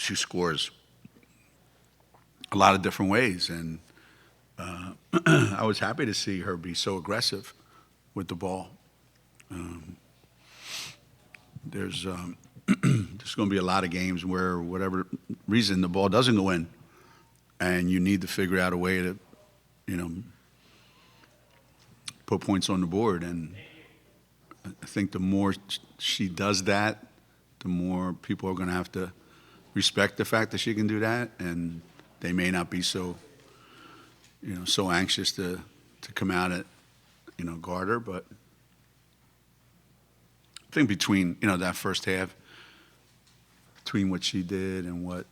she scores a lot of different ways, and I was happy to see her be so aggressive with the ball. There's there's going to be a lot of games where, whatever reason, the ball doesn't go in, and you need to figure out a way to, you know, put points on the board. And I think the more she does that, the more people are going to have to respect the fact that she can do that, and they may not be so, you know, so anxious to come out at, you know, guard her. But I think between, you know, that first half, between what she did and what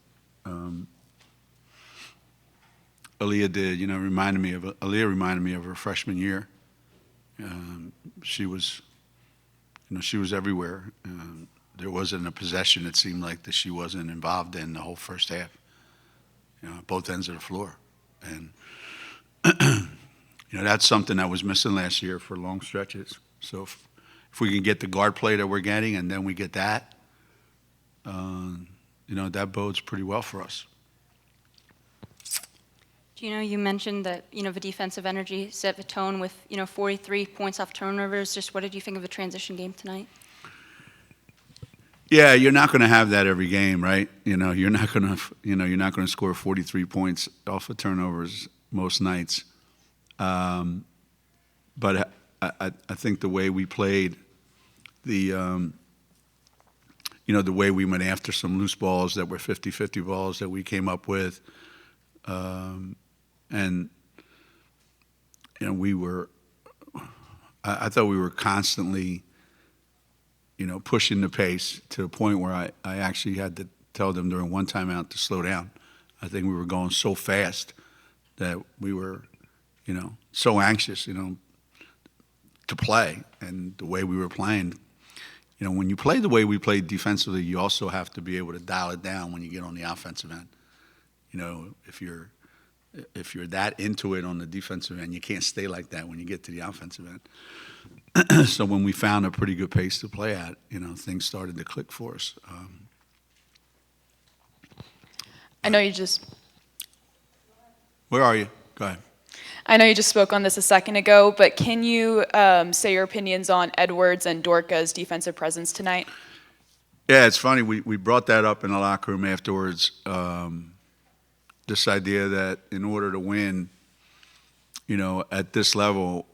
Aaliyah did, you know, Aaliyah reminded me of her freshman year. She was, you know, she was everywhere. There wasn't a possession, it seemed like, that she wasn't involved in the whole first half, you know, both ends of the floor. And, you know, that's something that was missing last year for long stretches. So if we can get the guard play that we're getting, and then we get that, you know, that bodes pretty well for us. You know, you mentioned that, you know, the defensive energy set the tone with, you know, 43 points off turnovers. Just what did you think of the transition game tonight? Yeah, you're not going to have that every game, right? You know, you're not going to score 43 points off of turnovers most nights. But I think the way we played, you know, the way we went after some loose balls that were 50-50 balls that we came up with, and, you know, I thought we were constantly, you know, pushing the pace to the point where I actually had to tell them during one timeout to slow down. I think we were going so fast that we were, you know, so anxious, you know, to play. And the way we were playing, you know, when you play the way we played defensively, you also have to be able to dial it down when you get on the offensive end. You know, if you're that into it on the defensive end, you can't stay like that when you get to the offensive end. So when we found a pretty good pace to play at, you know, things started to click for us. I know you just... Where are you? Go ahead. I know you just spoke on this a second ago, but can you say your opinions on Edwards and Dorca's defensive presence tonight? Yeah, it's funny. We brought that up in the locker room afterwards. This idea that in order to win, you know, at this level,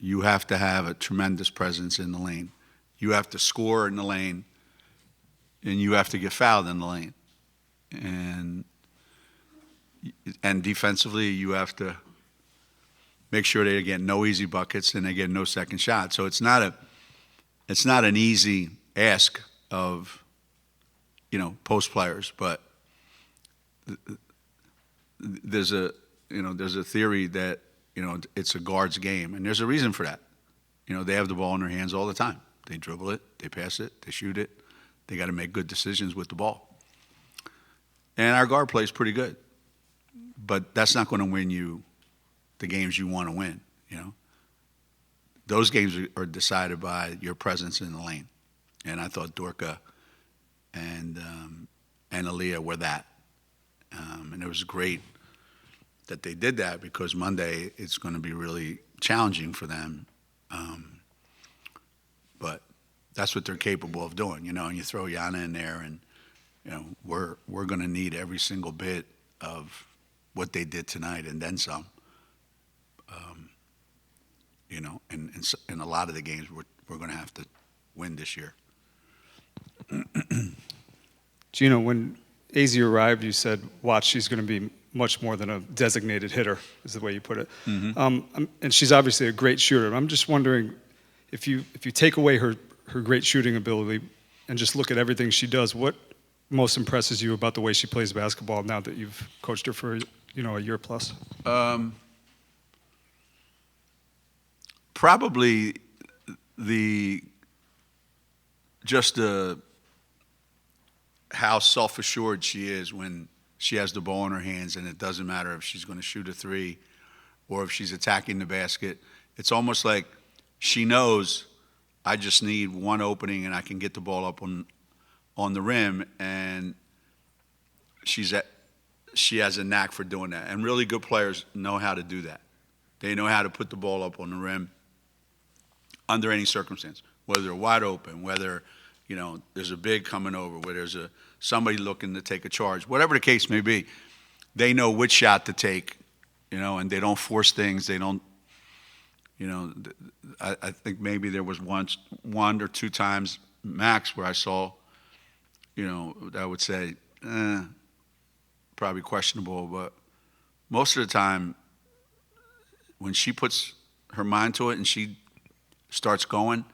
you have to have a tremendous presence in the lane. You have to score in the lane, and you have to get fouled in the lane. And defensively, you have to make sure they get no easy buckets and they get no second shot. So it's not an easy ask of, you know, post players, but there's a theory that, you know, it's a guard's game, and there's a reason for that. You know, they have the ball in their hands all the time. They dribble it, they pass it, they shoot it. They got to make good decisions with the ball. And our guard play is pretty good, but that's not going to win you the games you want to win. You know, those games are decided by your presence in the lane, and I thought Dorca and Aaliyah were that. And it was great that they did that, because Monday it's going to be really challenging for them. But that's what they're capable of doing, you know. And you throw Yana in there, and, you know, we're going to need every single bit of what they did tonight and then some. You know, and in a lot of the games we're going to have to win this year. Geno, when AZ arrived, you said, watch, she's going to be much more than a designated hitter, is the way you put it. Mm-hmm. And she's obviously a great shooter. I'm just wondering, if you take away her great shooting ability and just look at everything she does, what most impresses you about the way she plays basketball now that you've coached her for, you know, a year plus? Probably how self-assured she is when she has the ball in her hands, and it doesn't matter if she's going to shoot a three or if she's attacking the basket. It's almost like she knows, I just need one opening and I can get the ball up on the rim, and she has a knack for doing that. And really good players know how to do that. They know how to put the ball up on the rim under any circumstance, whether they're wide open, whether, there's a big coming over, where there's somebody looking to take a charge, whatever the case may be. They know which shot to take, and they don't force things. They don't, I think maybe there was one or two times max where I saw, I would say, probably questionable, but most of the time, when she puts her mind to it and she starts going,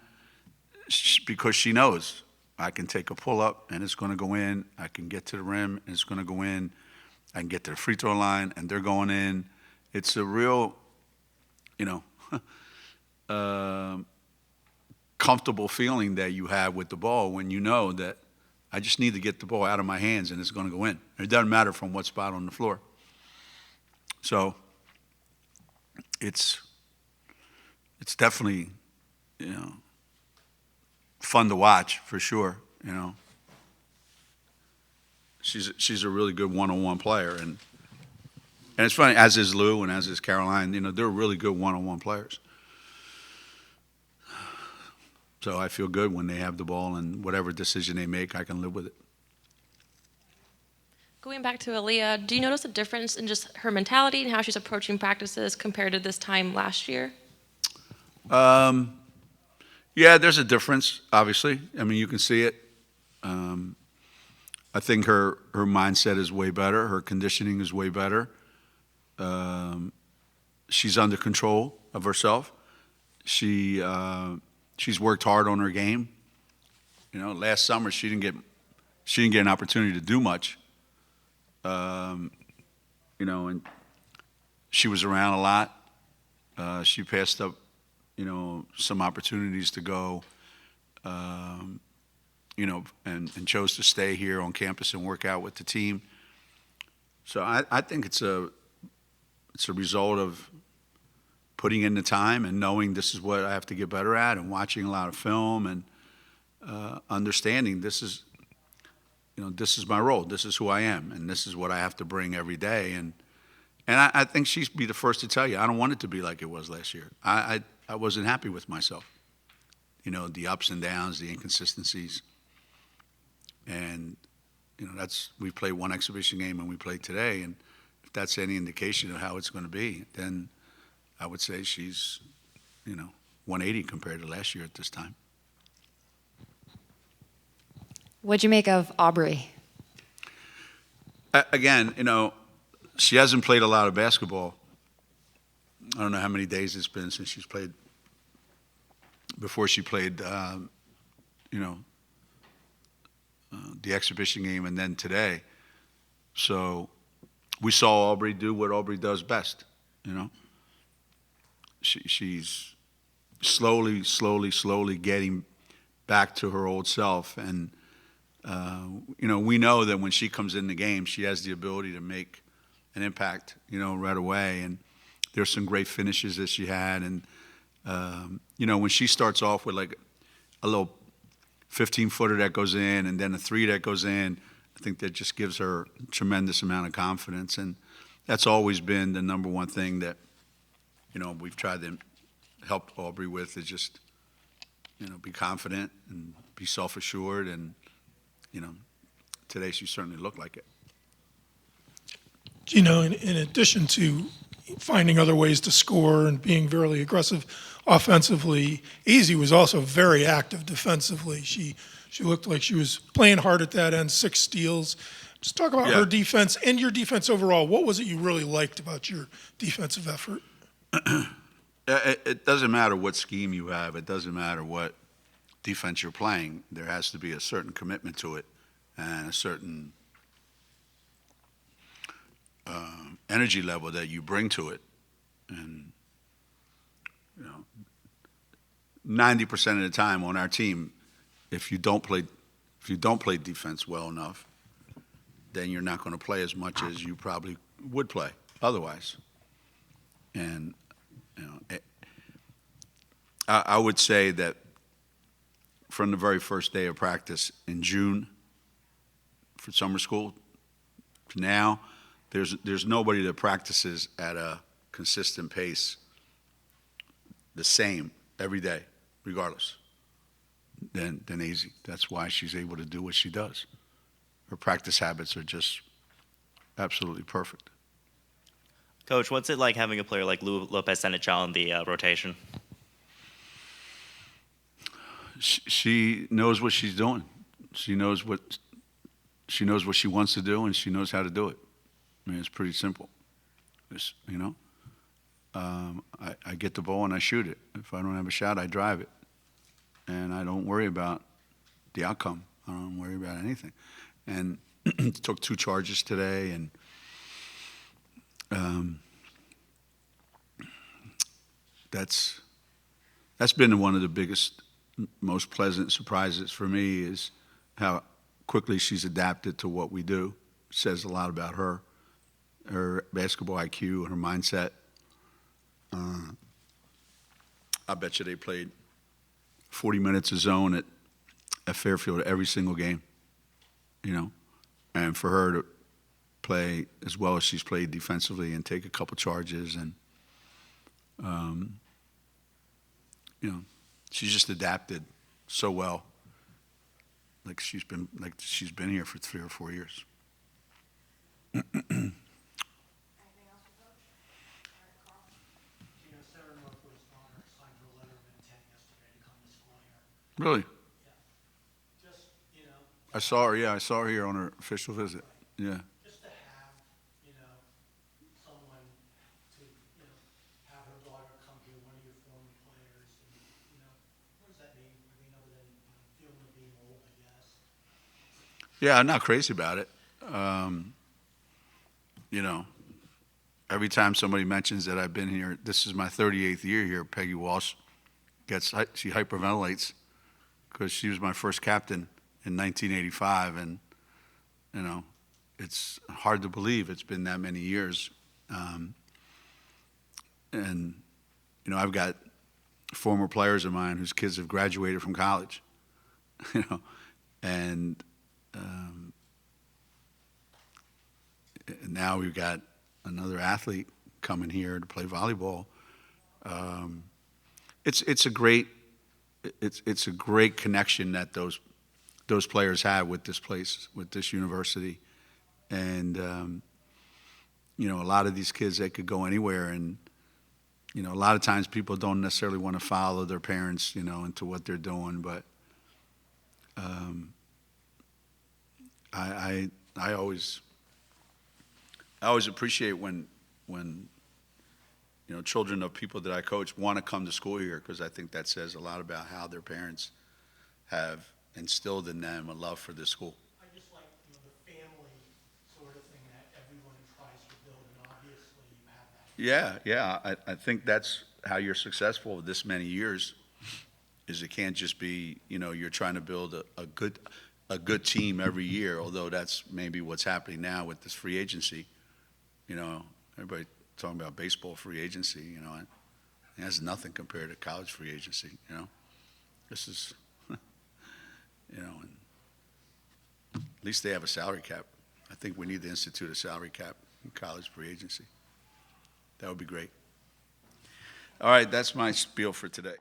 because she knows I can take a pull up and it's going to go in, I can get to the rim and it's going to go in, I can get to the free throw line and they're going in. It's a real, comfortable feeling that you have with the ball when you know that I just need to get the ball out of my hands and it's going to go in. It doesn't matter from what spot on the floor. So it's definitely, fun to watch for sure. She's a really good one-on-one player, and it's funny, as is Lou and as is Caroline. They're really good one-on-one players. So I feel good when they have the ball, and whatever decision they make, I can live with it. Going back to Aaliyah, do you notice a difference in just her mentality and how she's approaching practices compared to this time last year? Yeah, there's a difference, obviously. I mean, you can see it. I think her mindset is way better. Her conditioning is way better. She's under control of herself. She's worked hard on her game. Last summer she didn't get an opportunity to do much. And she was around a lot. She passed up, some opportunities to go, and chose to stay here on campus and work out with the team. So I think it's a result of putting in the time and knowing this is what I have to get better at, and watching a lot of film and understanding this is my role. This is who I am, and this is what I have to bring every day. And I think she'd be the first to tell you, I don't want it to be like it was last year. I wasn't happy with myself. The ups and downs, the inconsistencies. And, we played one exhibition game and we played today. And if that's any indication of how it's going to be, then I would say she's, 180 compared to last year at this time. What'd you make of Aubrey? Again, she hasn't played a lot of basketball. I don't know how many days it's been since she's played, before she played, the exhibition game and then today. So we saw Aubrey do what Aubrey does best, She's slowly getting back to her old self. And, we know that when she comes in the game, she has the ability to make an impact, right away. And there's some great finishes that she had. And, when she starts off with like a little 15-footer that goes in and then a three that goes in, I think that just gives her a tremendous amount of confidence. And that's always been the number one thing that, we've tried to help Aubrey with, is just, be confident and be self-assured. And, today she certainly looked like it. In addition to finding other ways to score and being very aggressive offensively, Azzi was also very active defensively. She looked like she was playing hard at that end, 6 steals. Just talk about her defense and your defense overall. What was it you really liked about your defensive effort? It doesn't matter what scheme you have. It doesn't matter what defense you're playing. There has to be a certain commitment to it and a certain energy level that you bring to it. And 90% of the time on our team, if you don't play defense well enough, then you're not going to play as much as you probably would play otherwise. And I would say that from the very first day of practice in June for summer school now, there's nobody that practices at a consistent pace the same every day, regardless, than Azzy. That's why she's able to do what she does. Her practice habits are just absolutely perfect. Coach, what's it like having a player like Lopez Senechal in the rotation? She knows what she's doing. She knows what she wants to do, and she knows how to do it. I mean, it's pretty simple. I get the ball and I shoot it. If I don't have a shot, I drive it, and I don't worry about the outcome. I don't worry about anything. And took 2 charges today, and that's been one of the biggest, most pleasant surprises for me, is how quickly she's adapted to what we do. It says a lot about her basketball IQ, her mindset. I bet you they played 40 minutes of zone at Fairfield every single game, and for her to play as well as she's played defensively and take a couple charges, and she's just adapted so well, like she's been here for 3 or 4 years. Really? I saw her. Yeah, I saw her here on her official visit. Yeah. Just to have, someone to, have her daughter come here, one of your former players, and, what does that mean? I mean, other than feeling of being old, I guess. Yeah, I'm not crazy about it. Every time somebody mentions that I've been here, this is my 38th year here. Peggy Walsh she hyperventilates because she was my first captain in 1985, and it's hard to believe it's been that many years. And I've got former players of mine whose kids have graduated from college, and now we've got another athlete coming here to play volleyball. It's a great connection that those players have with this place, with this university, and a lot of these kids, they could go anywhere, and a lot of times people don't necessarily want to follow their parents, into what they're doing, but I always appreciate when children of people that I coach want to come to school here, because I think that says a lot about how their parents have instilled in them a love for this school. I just like, the family sort of thing that everyone tries to build, and obviously you have that. Yeah. I think that's how you're successful this many years, is it can't just be, you're trying to build a good team every year, although that's maybe what's happening now with this free agency. Everybody talking about baseball free agency, it has nothing compared to college free agency, This is, and at least they have a salary cap. I think we need to institute a salary cap in college free agency. That would be great. All right, that's my spiel for today.